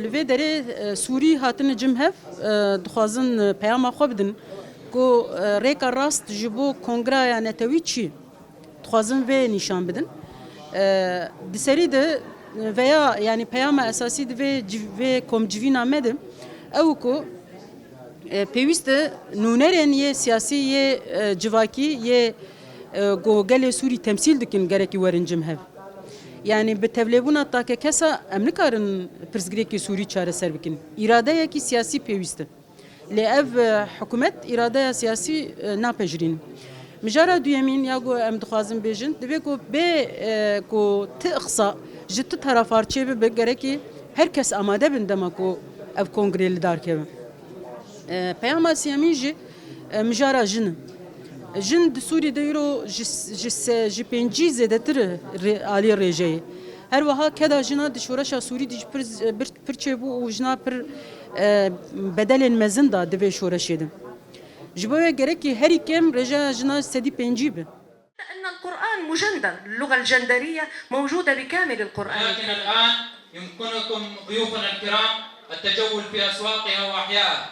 لوی دره سوری هاتن جمهف دخوازن پیام خو بدن کو ریکا راست جبو کنگره یا نتوی چی دخوازن و نشان بدن دسری ده veya yani peyama esası ve komcivina medim ev ko peviste nuneren ye siyasi ye civaki ye gogele suri temsil dikin gereki werincim hev yani be tevlebuna ta ke kesa emnikarın pirzgireki suri çare ser bikin irade ki siyasi peviste le ev hükümet irade siyasi napejrin مجرد يمين ياغو ام دخوازم بيجن دبيكو بي كو تخصا جت طرفارچه به گرکی هر کس آماده بندما کو اف کنگره لدار که پیام سیامی جی مجرد جن سوری دیرو جس پنجی زده تر عالی رجای هر وها کدا جنا دشورش سوری دیج پرچه بو و جنا پر بدل مزن دا دوی شورش یدم جبوه گرکی هری کم رجا جنا سدی پنجی به أن القرآن مجندر اللغة الجندرية موجودة بكامل القرآن ولكن الآن يمكنكم ضيوفنا الكرام التجول في أسواقها وأحيائها